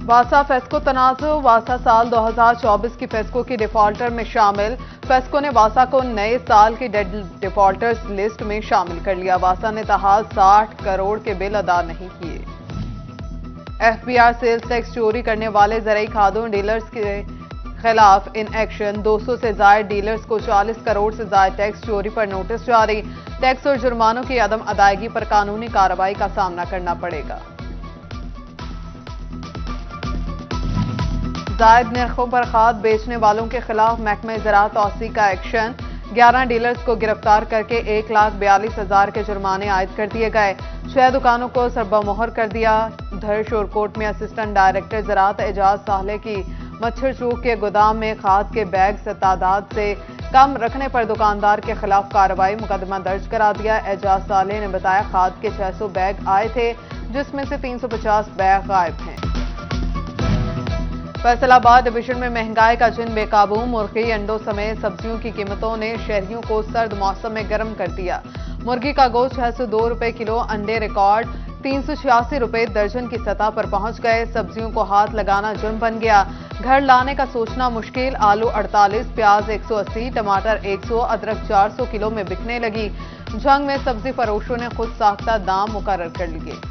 वासा FESCO तनाज़ुर। वासा साल 2024 की FESCO की डिफॉल्टर में शामिल। फेस्को ने वासा को नए साल की डेड डिफॉल्टर्स लिस्ट में शामिल कर लिया। वासा ने तहाल 60 करोड़ के बिल अदा नहीं किए। एफबीआर सेल्स टैक्स चोरी करने वाले ज़रूरी खादों डीलर्स के खिलाफ इन एक्शन। 200 से ज्यादा डीलर्स को 40 करोड़ से ज्यादा टैक्स चोरी पर नोटिस जारी। टैक्स और जुर्मानों की अदम अदायगी पर कानूनी कार्रवाई का सामना करना पड़ेगा। जायद नरखों पर खाद बेचने वालों के खिलाफ महकमा ज़राअत तौसीक का एक्शन। 11 डीलर्स को गिरफ्तार करके 1,42,000 के जुर्माने आयद कर दिए गए। 6 दुकानों को सरबमोहर कर दिया। उधर शोरकोट में असिस्टेंट डायरेक्टर ज़राअत एजाज साहले की मच्छर चूक के गोदाम में खाद के बैग तादाद से कम रखने पर दुकानदार के खिलाफ कार्रवाई। मुकदमा दर्ज करा दिया। एजाज साहले ने बताया खाद के 600 बैग आए थे, जिसमें से 350 बैग गायब हैं। फैसलाबाद डिवीजन में महंगाई का जिन बेकाबू। मुर्गी, अंडों समेत सब्जियों की कीमतों ने शहरियों को सर्द मौसम में गर्म कर दिया। मुर्गी का गोश्त 602 रुपए किलो, अंडे रिकॉर्ड 386 रुपए दर्जन की सतह पर पहुंच गए। सब्जियों को हाथ लगाना जुर्म बन गया। घर लाने का सोचना मुश्किल। आलू 48, प्याज 180, टमाटर 100, अदरक 400 किलो में बिकने लगी। जंग में सब्जी फरोशों ने खुद साख्ता दाम मुकर्रर कर लिए।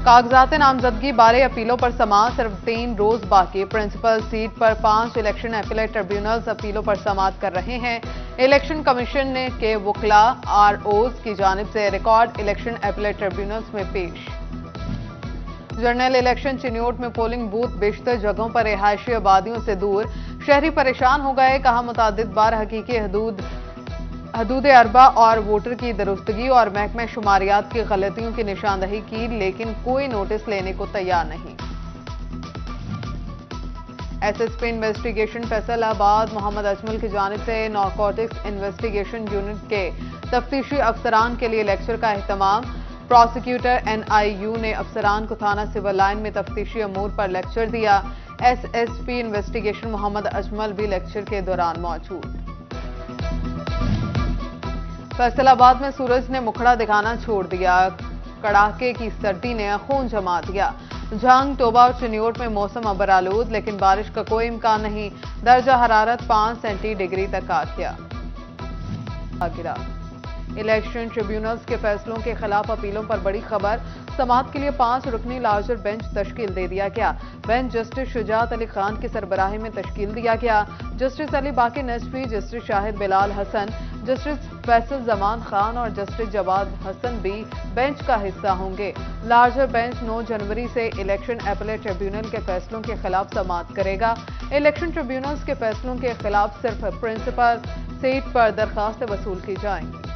कागजात नामजदगी बारे अपीलों पर समाअत। सिर्फ 3 रोज बाकी। प्रिंसिपल सीट पर 5 इलेक्शन अपीलेट ट्रिब्यूनल्स अपीलों पर समाअत कर रहे हैं। इलेक्शन कमीशन के वकला आरओज की जानिब से रिकॉर्ड इलेक्शन अपीलेट ट्रिब्यूनल्स में पेश। जनरल इलेक्शन चिन्योट में पोलिंग बूथ बेशतर जगहों पर रिहायशी आबादियों से दूर। शहरी परेशान हो गए। कहा मुतादिद बार हकीकी हदूद अरबा और वोटर की दुरुस्तगी और महकमा शुमारियात की गलतियों की निशानदही की, लेकिन कोई नोटिस लेने को तैयार नहीं। एसएसपी इन्वेस्टिगेशन फैसलाबाद मोहम्मद अजमल की जानिब से नारकोटिक्स इन्वेस्टिगेशन यूनिट के तफ्तीशी अफसरान के लिए लेक्चर का एहतमाम। प्रोसिक्यूटर एनआईयू ने अफसरान को थाना सिविल लाइन में तफ्तीशी अमूर पर लेक्चर दिया। एसएसपी इन्वेस्टिगेशन मोहम्मद अजमल भी लेक्चर के दौरान मौजूद। फैसलाबाद में सूरज ने मुखड़ा दिखाना छोड़ दिया। कड़ाके की सर्दी ने खून जमा दिया। झांग, टोबा और चिन्योट में मौसम अबरालूद, लेकिन बारिश का कोई इम्कान नहीं। दर्जा हरारत 5 सेंटीग्रेड तक आ गिरा। इलेक्शन ट्रिब्यूनल्स के फैसलों के खिलाफ अपीलों पर बड़ी खबर। समाअत के लिए 5 रुकनी लार्जर बेंच तश्कील दे दिया गया। बेंच जस्टिस शुजात अली खान की सरबराही में तश्कील दिया गया। जस्टिस अली बाकी नजफी, जस्टिस शाहिद बिलाल हसन, जस्टिस फैसल जमान खान और जस्टिस जवाद हसन भी बेंच का हिस्सा होंगे। लार्जर बेंच 9 जनवरी से इलेक्शन अपीलेट ट्रिब्यूनल के फैसलों के खिलाफ समाअत करेगा। इलेक्शन ट्रिब्यूनल्स के फैसलों के खिलाफ सिर्फ प्रिंसिपल सीट पर दरखास्तें वसूल की जाएंगी।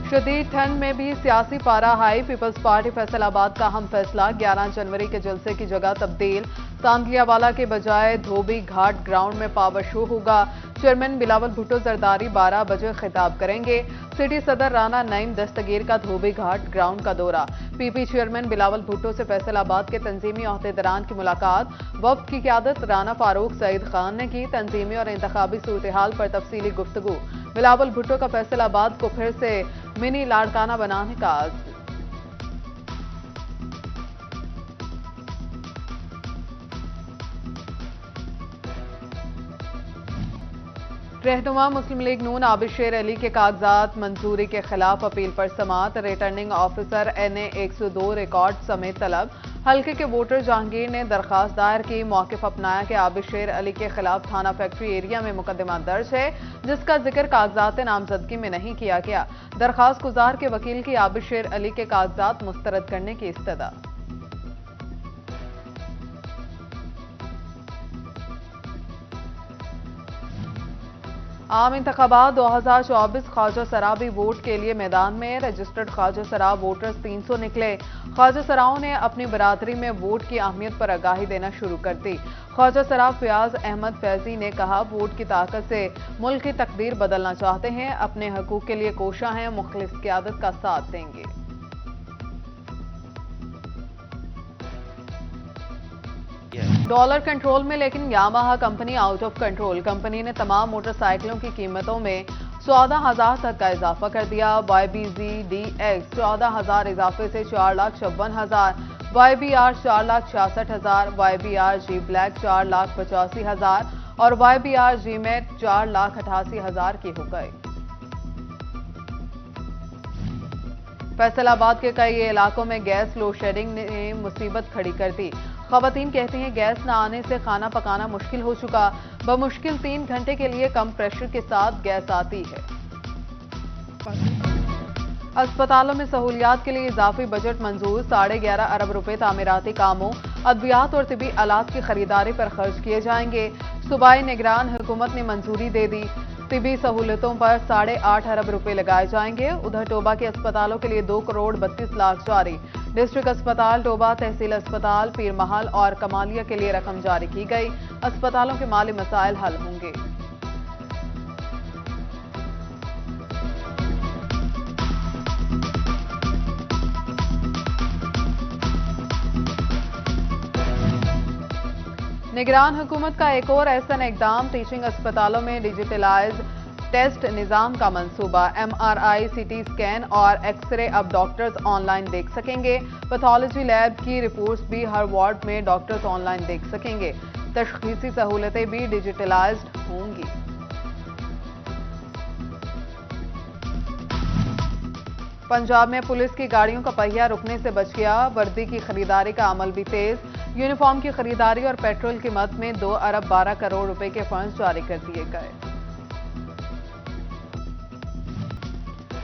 शदीद ठंड में भी सियासी पारा हाई। पीपल्स पार्टी फैसलाबाद का अहम फैसला। 11 जनवरी के जलसे की जगह तब्दील। सांदलियावाला के बजाय धोबी घाट ग्राउंड में पावर शो होगा। चेयरमैन बिलावल भुट्टो जरदारी 12 बजे खिताब करेंगे। सिटी सदर राना नईम दस्तगीर का धोबी घाट ग्राउंड का दौरा। पीपी चेयरमैन बिलावल भुट्टो से फैसलाबाद के तंजीमी अहदेदारान की मुलाकात। वफ्द की क़यादत राना फारूक सईद खान ने की। तंजीमी और इंतखाबी सूरत-ए-हाल पर तफसीली गुफ्तगू। बिलावल भुट्टो का फैसलाबाद को फिर से मिनी लाड़काना बनाने का आज़म। रहनुमा मुस्लिम लीग नून आबिद शेर अली के कागजात मंजूरी के खिलाफ अपील पर समाअत। रिटर्निंग ऑफिसर NA 102 रिकॉर्ड समेत तलब। हल्के के वोटर जहांगीर ने दरखास्त दायर की। मौक़िफ़ अपनाया कि आबिद शेर अली के खिलाफ थाना फैक्ट्री एरिया में मुकदमा दर्ज है, जिसका जिक्र कागजात नामजदगी में नहीं किया गया। दरखास्त गुजार के वकील की आबिद शेर अली के कागजात मुस्तरद करने की इस्तदा। आम इंतखाबात 2024 ख्वाजा सरा भी वोट के लिए मैदान में। रजिस्टर्ड ख्वाजा सरा वोटर्स 300 निकले। ख्वाजा सराओं ने अपनी बरादरी में वोट की अहमियत पर आगाही देना शुरू कर दी। ख्वाजा सरा फयाज अहमद फैजी ने कहा, वोट की ताकत से मुल्क की तकदीर बदलना चाहते हैं। अपने हकूक के लिए कोशा हैं। मुखलिस क़यादत का साथ देंगे। Yeah. डॉलर कंट्रोल में लेकिन Yamaha company out of control. Company ने तमाम मोटरसाइकिलों की कीमतों में 14,000 तक का इजाफा कर दिया। YBZ DX 14,000 इजाफे से 4,56,000, YBR 4,66,000, YBR G Black 4,85,000 और YBR G Max 4,88,000 की हो गई। फैसलाबाद के कई इलाकों में गैस लोड शेडिंग ने मुसीबत खड़ी कर दी। खवातीन कहती हैं गैस न आने से खाना पकाना मुश्किल हो चुका। बमुश्किल 3 घंटे के लिए कम प्रेशर के साथ गैस आती है। अस्पतालों में सहूलियात के लिए इजाफी बजट मंजूर। 11.5 अरब रुपए तामीराती कामों, अद्वियात और तिबी आलात की खरीदारी पर खर्च किए जाएंगे। सूबाई निगरान हुकूमत ने मंजूरी दे दी। तिबी सहूलतों पर 8.5 अरब रुपए लगाए जाएंगे। उधर टोबा के अस्पतालों के लिए 2 करोड़ 32 लाख जारी। डिस्ट्रिक्ट अस्पताल टोबा, तहसील अस्पताल पीर महल और कमालिया के लिए रकम जारी की गई। अस्पतालों के माली मसाइल हल होंगे। निगरान हुकूमत का एक और ऐसा इकदाम, टीचिंग अस्पतालों में डिजिटलाइज टेस्ट निजाम का मंसूबा। MRI, CT स्कैन और एक्सरे अब डॉक्टर्स ऑनलाइन देख सकेंगे। पैथोलॉजी लैब की रिपोर्ट्स भी हर वार्ड में डॉक्टर्स ऑनलाइन देख सकेंगे। तशखीसी सहूलतें भी डिजिटलाइज्ड होंगी। पंजाब में पुलिस की गाड़ियों का पहिया रुकने से बच गया। वर्दी की खरीदारी का अमल भी तेज। यूनिफॉर्म की खरीदारी और पेट्रोल की मद में 2 अरब 12 करोड़ रुपए के फंड्स जारी कर दिए गए।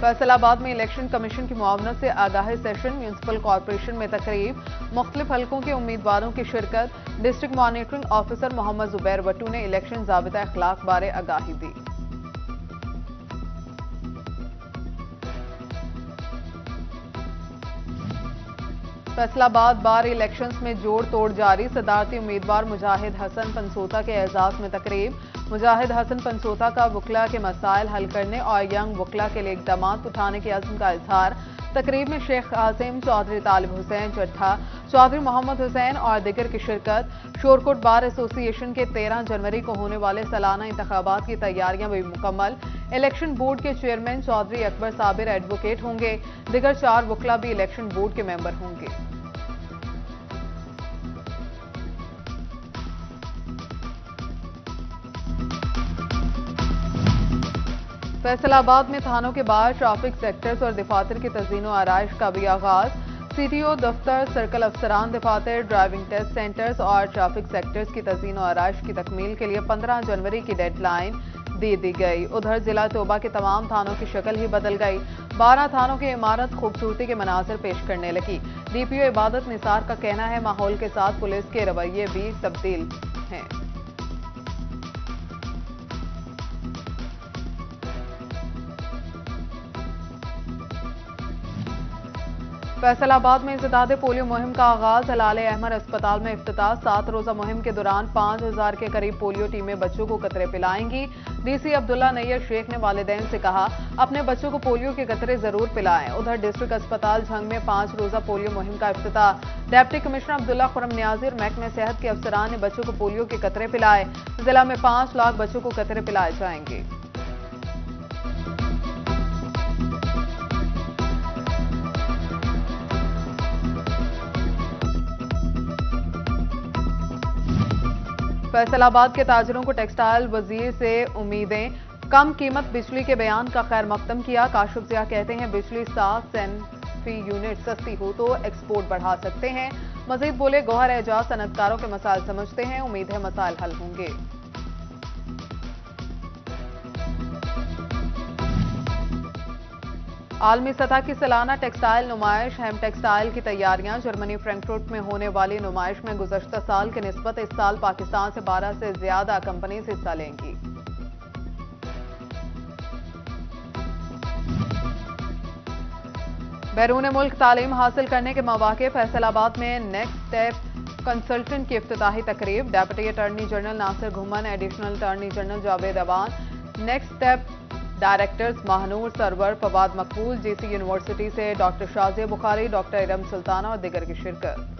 फैसलाबाद में इलेक्शन कमीशन की मुआवनत से आगाही सेशन। म्यूनिसिपल कॉर्पोरेशन में तकरीब, मुख्तलिफ हलकों के उम्मीदवारों की शिरकत। District monitoring officer Mohammad Zubair Wattoo ने इलेक्शन ज़ाबिता अखलाक बारे आगाही दी। फैसलाबाद बार इलेक्शंस में जोड़ तोड़ जारी। सदारती उम्मीदवार मुजाहिद हसन पंसोता के एजाज में तकरीब। मुजाहिद हसन पंसोता का वकला के मसाइल हल करने और यंग वकला के लिए इकदाम उठाने के अज़्म का इजहार। तकरीब में शेख कासिम, चौधरी तालिब हुसैन चट्ठा, चौधरी मोहम्मद हुसैन और दिगर की शिरकत। शोरकोट बार एसोसिएशन के 13 जनवरी को होने वाले सालाना इंतखाबात की तैयारियां भी मुकम्मल। इलेक्शन बोर्ड के चेयरमैन चौधरी अकबर साबिर एडवोकेट होंगे। दिगर 4 वकला भी इलेक्शन बोर्ड के मेंबर होंगे। फैसलाबाद में थानों के बाहर ट्रैफिक सेक्टर्स और दफातर की तज़ीनो आराइश का भी आगाज। CTO दफ्तर, सर्कल अफसरान दफातर, ड्राइविंग टेस्ट सेंटर्स और ट्रैफिक सेक्टर्स की तज़ीनो आराइश की तकमील के लिए 15 जनवरी की डेडलाइन दे दी गई। उधर जिला तोबा के तमाम थानों की शक्ल ही बदल गई। 12 थानों की इमारत खूबसूरती के मनाजिर पेश करने लगी। DPO इबादत निसार का कहना है माहौल के साथ पुलिस के रवैये भी तब्दील हैं। फैसलाबाद में इंसदादे पोलियो मुहिम का आगाज। हलाले अहमद अस्पताल में इफ्तिताह। 7 रोजा मुहिम के दौरान 5,000 के करीब पोलियो टीमें बच्चों को कतरे पिलाएंगी। DC अब्दुल्ला नैयर शेख ने वालिदैन से कहा अपने बच्चों को पोलियो के कतरे जरूर पिलाएं। उधर डिस्ट्रिक्ट अस्पताल झंग में 5 रोजा पोलियो मुहिम का इफ्तिताह। डिप्टी कमिश्नर अब्दुल्ला खुरम नियाजी और महकमे सेहत के अफसरान ने बच्चों को पोलियो के कतरे पिलाए। जिला में 5 लाख बच्चों को कतरे पिलाए जाएंगे। फैसलाबाद के ताजरों को टेक्सटाइल वजीर से उम्मीदें। कम कीमत बिजली के बयान का खैर मकदम किया। काशिफ जिया कहते हैं बिजली 7 सेंट फी यूनिट सस्ती हो तो एक्सपोर्ट बढ़ा सकते हैं। मजीद बोले गौहर एजाज सनतकारों के मसाइल समझते हैं, उम्मीद है मसाइल हल होंगे। आलमी सतह की सालाना टेक्सटाइल नुमाइश हेम टेक्सटाइल की तैयारियां। जर्मनी फ्रैंकफर्ट में होने वाली नुमाइश में गुज़श्ता साल के निस्बत इस साल पाकिस्तान से 12 से ज्यादा कंपनीज हिस्सा लेंगी। बैरून मुल्क तालीम हासिल करने के मौके। फैसलाबाद में नेक्स्ट स्टेप कंसल्टेंट की इफ्तिताही तकरीब। Deputy attorney general Nasir Ghuman, additional attorney general Javed Awan, next step directors Mahnoor Sarwar, Fawad Maqbool, GC university से डॉक्टर शाजिया बुखारी, डॉक्टर इरम सुल्ताना और दिगर की शिरकत।